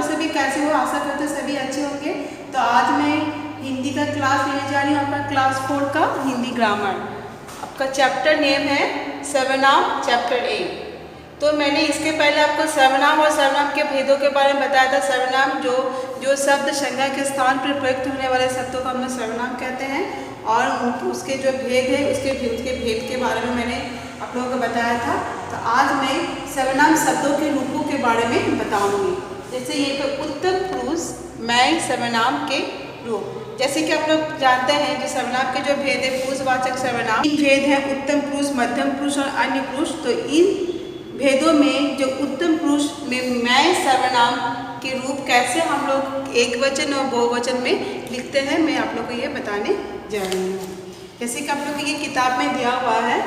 लोग सभी कैसे हो? आशा करते सभी अच्छे होंगे। तो आज मैं हिंदी का क्लास लेने जा रही हूँ, आपका क्लास 4 का हिंदी ग्रामर। आपका चैप्टर नेम है सर्वनाम, चैप्टर 8। तो मैंने इसके पहले आपको सर्वनाम और सर्वनाम के भेदों के बारे में बताया था। सर्वनाम जो शब्द संज्ञा के स्थान पर प्रयुक्त होने वाले शब्दों को हम लोग सर्वनाम कहते हैं, और उसके जो भेद है उसके भेद के बारे में मैंने आप लोगों को बताया था। तो आज मैं सर्वनाम शब्दों के रूपों के बारे में बताऊंगी। जैसे ये तो उत्तम पुरुष, मैं सर्वनाम के रूप। जैसे कि आप लोग जानते हैं जो सर्वनाम के जो भेद है पुरुषवाचक सर्वनाम, इन भेद है उत्तम पुरुष, मध्यम पुरुष और अन्य पुरुष। तो इन भेदों में जो उत्तम पुरुष में मैं सर्वनाम के रूप कैसे हम लोग एक वचन और बहुवचन में लिखते हैं, मैं आप लोग को ये बताने जा रही हूँ। जैसे कि आप लोग को ये किताब में दिया हुआ है।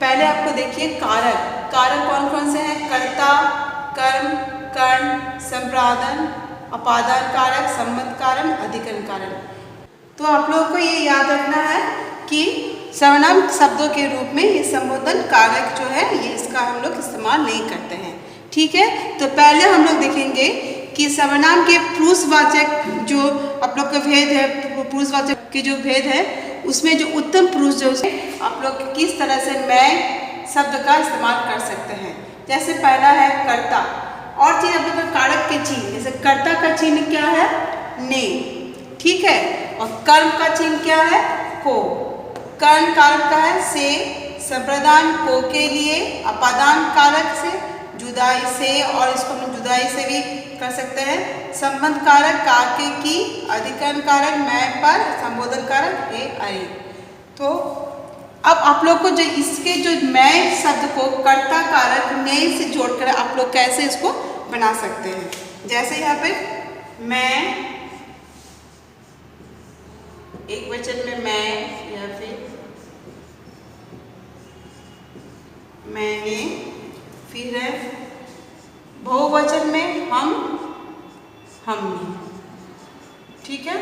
पहले आपको देखिए कारक। कारक कौन कौन से हैं? कर्ता, कर्म, कर्ण, संप्रादन, अपादान कारक, संबंध कारण, अधिकरण कारण। तो आप लोगों को ये याद रखना है कि सर्वनाम शब्दों के रूप में ये संबोधन कारक जो है ये इसका हम लोग इस्तेमाल नहीं करते हैं। ठीक है, तो पहले हम लोग देखेंगे कि सर्वनाम के पुरुषवाचक जो आप लोग का भेद है, पुरुषवाचक के जो भेद है उसमें जो उत्तम पुरुष जो आप लोग किस तरह से मैं शब्द का इस्तेमाल कर सकते हैं। जैसे पहला है कर्ता। और चीज आप लोग कारक के चिन्ह, जैसे कर्ता का चिन्ह क्या है? ने। ठीक है, और कर्म का चिन्ह क्या है? को। कर्ण कारक का है से, संप्रदान को के लिए, अपादान कारक से, जुदाई से, और इसको हम जुदाई से भी कर सकते हैं। संबंध कारक कार्य की, अधिकरण कारक मैं पर, संबोधन कारक हे अरे। तो अब आप लोग को जो इसके जो मैं शब्द को कर्ता कारक ने से जोड़कर आप लोग कैसे इसको बना सकते हैं। जैसे यहाँ पे मैं एक वचन में मैं, या फिर मैंने, फिर है बहुवचन में हम, हमने। ठीक है,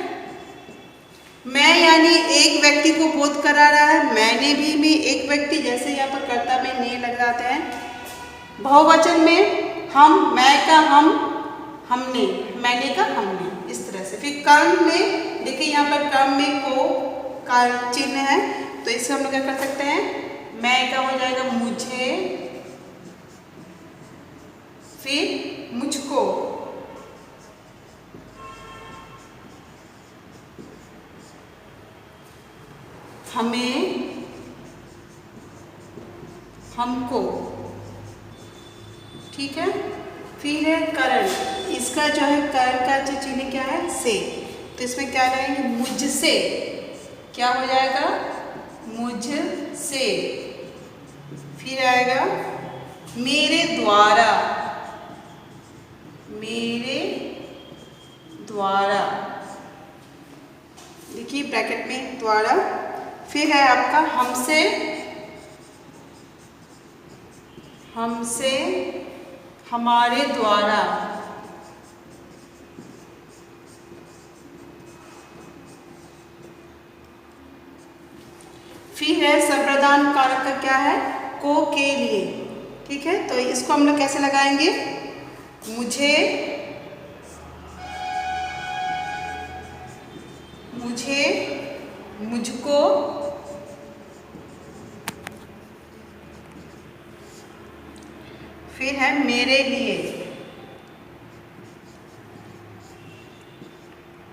मैं यानी एक व्यक्ति को बोध करा रहा है, मैंने भी में एक व्यक्ति, जैसे यहाँ पर कर्ता में ने लग जाते हैं। बहुवचन में हम, मैं का हम, हमने, मैंने का हमने, इस तरह से। फिर कर्म में देखिए यहाँ पर कर्म में को का चिन्ह है, तो इससे हम लोग क्या कर सकते हैं? मैं का हो जाएगा मुझे, फिर मुझको, हमें, हमको। ठीक है, फिर है करण। इसका जो है करण का जो चिन्ह क्या है? से। तो इसमें क्या लगाएंगे? मुझसे। क्या हो जाएगा? मुझसे। फिर आएगा मेरे द्वारा, मेरे द्वारा। देखिए ब्रैकेट में द्वारा। फिर है आपका हमसे, हमसे, हमारे द्वारा। फिर है संप्रदान कारक का क्या है? को के लिए। ठीक है, तो इसको हम लोग कैसे लगाएंगे? मुझे, मुझे, मुझको, फिर है मेरे लिए,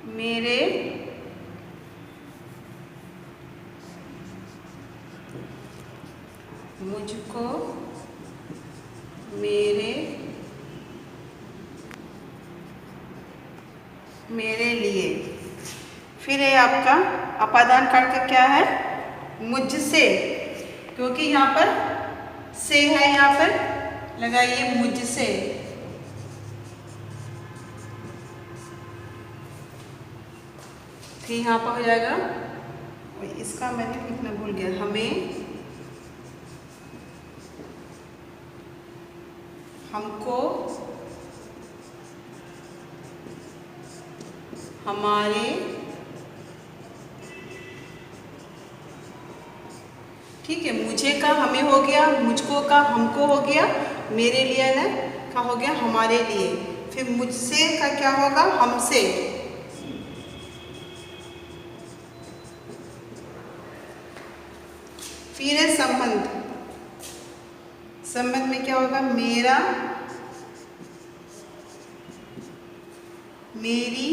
मेरे, मुझको, मेरे, मेरे लिए। फिर है आपका अपादान कारक का क्या है? मुझसे, क्योंकि यहाँ पर से है, यहाँ पर लगाइए मुझसे। फिर यहाँ पर हो जाएगा, इसका मैंने लिखना भूल गया, हमें, हमको, हमारे। ठीक है, मुझे का हमें हो गया, मुझको का हमको हो गया, मेरे लिए ना का हो गया हमारे लिए। फिर मुझसे का क्या होगा, हमसे। फिर है संबंध। संबंध में क्या होगा, मेरा, मेरी,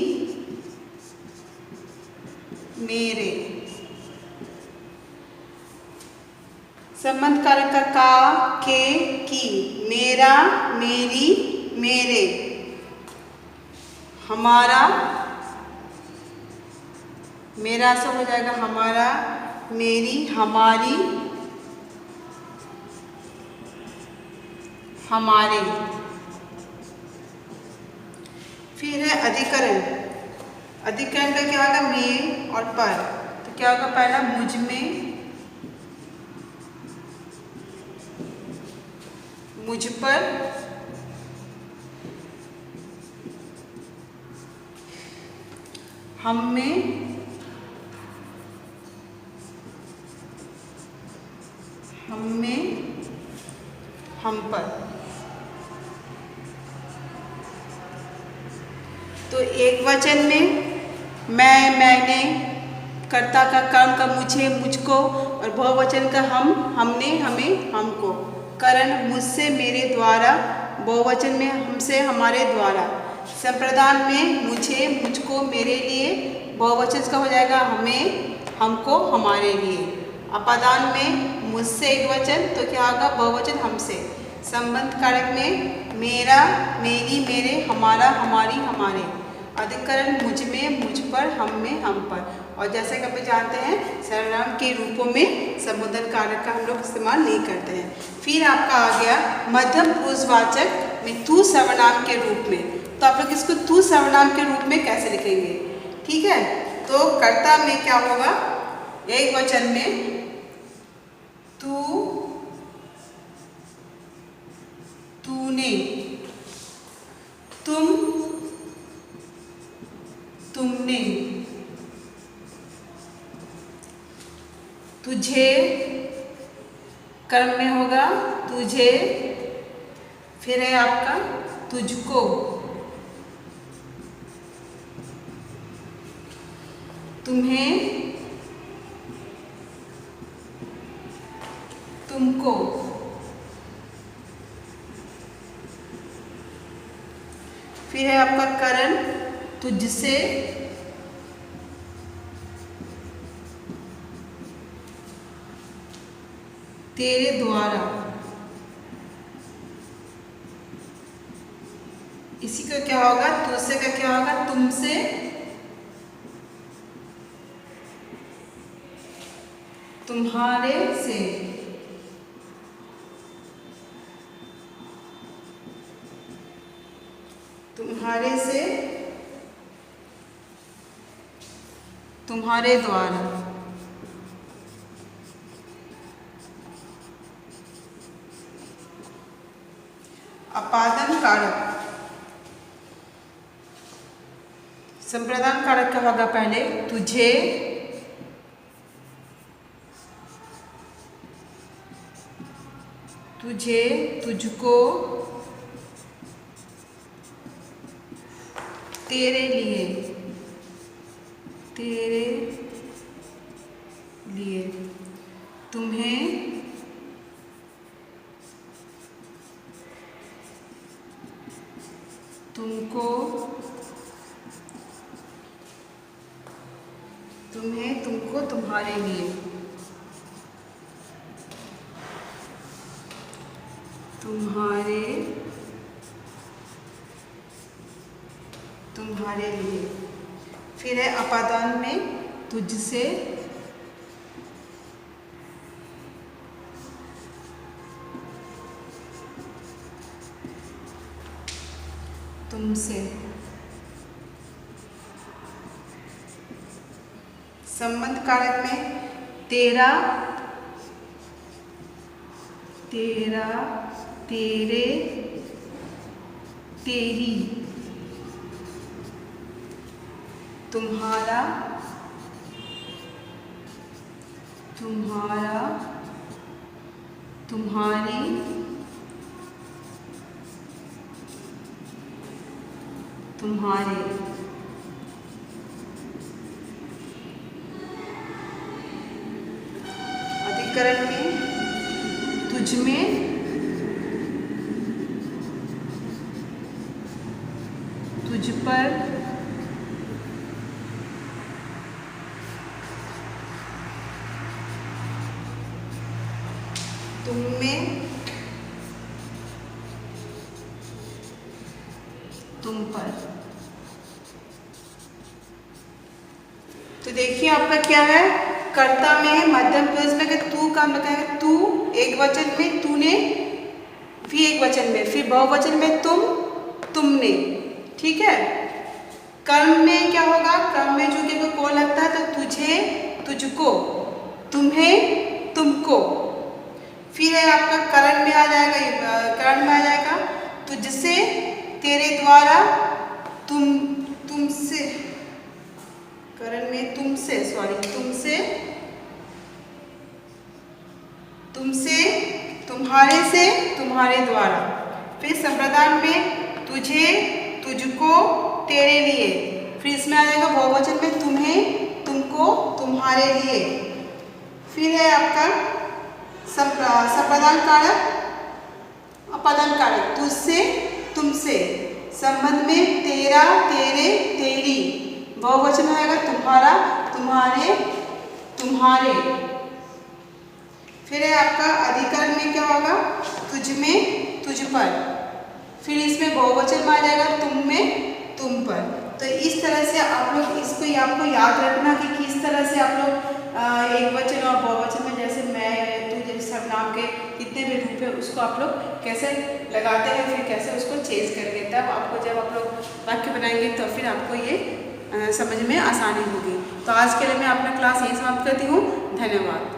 मेरे। संबंध कारक का के, की। मेरा, मेरी, मेरे। हमारा, मेरा सब हो जाएगा हमारा, मेरी, हमारी, हमारे। फिर है अधिकरण। अधिकरण का क्या होगा, में और पर। तो क्या होगा, पहला मुझ में, मुझ पर, हम में, हम में, हम पर। तो एक वचन में मैं, मैंने, कर्ता का, कर्म का मुझे, मुझको, और बहुवचन का हम, हमने, हमें, हमको। करण मुझसे, मेरे द्वारा। बहुवचन में हमसे, हमारे द्वारा। संप्रदान में मुझे, मुझको, मेरे लिए। बहुवचन का हो जाएगा हमें, हमको, हमारे लिए। अपादान में मुझसे एक वचन, तो क्या होगा, बहुवचन हमसे। संबंध कारक में मेरा, मेरी, मेरे, हमारा, हमारी, हमारे। अधिकरण मुझ में, मुझ पर, हम में, हम पर। और जैसे कि आप जानते हैं, सर्वनाम के रूपों में संबोधन कारक का हम लोग इस्तेमाल नहीं करते हैं। फिर आपका आ गया मध्यम पुरुषवाचक में तू सर्वनाम के रूप में। तो आप लोग इसको तू सर्वनाम के रूप में कैसे लिखेंगे, ठीक है। तो कर्ता में क्या होगा, एक वचन में तू, तूने, तुम, तुमने। तुझे कर्म में होगा तुझे। फिर है आपका तुझको, तुम्हें, तुमको। फिर है आपका करण तुझसे, तेरे द्वारा। इसी का क्या होगा, तुझसे का क्या होगा, तुमसे, तुम्हारे से। तुम्हारे से, तुम्हारे द्वारा। अपादान कारक। संप्रदान कारक क्या होगा, पहले तुझे, तुझे, तुझको, तेरे लिए, तेरे लिए। तुम्हें, तुमको, तुम्हें, तुमको, तुम्हारे लिए। तुम्हारे, तुम्हारे लिए। फिर है अपादान में तुझसे, तुमसे। संबंध कारक में तेरा, तेरा, तेरे, तेरी। तुम्हारा, तुम्हारा, तुम्हारी, तुम्हारे। अधिकरण में तुझ में, तुझ पर, तुम में, तुम पर। तो देखिए आपका क्या है, कर्ता में मध्यम पुरुष में अगर तू का मतलब है तू, एक वचन में तूने, फिर एक वचन में, फिर बहुवचन में तुम, तुमने। ठीक है। कर्म में क्या होगा, कर्म में जो कि को लगता है तो तुझे, तुझको, तुम्हें, तुमको। फिर है आपका करण में आ जाएगा, करण में आ जाएगा तुझसे, तेरे द्वारा, तुम, तुमसे, करण में तुमसे, तुमसे, तुमसे, तुम्हारे से, तुम्हारे द्वारा। फिर संप्रदान में तुझे, तुझको, तेरे लिए। फिर इसमें आ जाएगा बहुवचन में तुम्हें, तुमको, तुम्हारे लिए। फिर है आपका संप्रदान कारक, अपदान कारक, तुझसे, तुमसे। संबंध में तेरा, तेरे, तेरी। बहुवचन आएगा तुम्हारा, तुम्हारे, तुम्हारे। फिर है आपका अधिकरण में क्या होगा, तुझ में, तुझ पर। फिर इसमें बहुवचन में आ जाएगा तुम में, तुम पर। तो इस तरह से आप लोग इसको आपको याद रखना कि किस तरह से आप लोग एक वचन और बहुवचन में, जैसे मैं, तू, जैसे सर्वनाम के जितने भी रूप है उसको आप लोग कैसे लगाते हैं, फिर कैसे उसको चेंज करेंगे। तब आपको जब आप लोग वाक्य बनाएंगे तो फिर आपको ये समझ में आसानी होगी। तो आज के लिए मैं अपना क्लास यहीं समाप्त करती हूँ। धन्यवाद।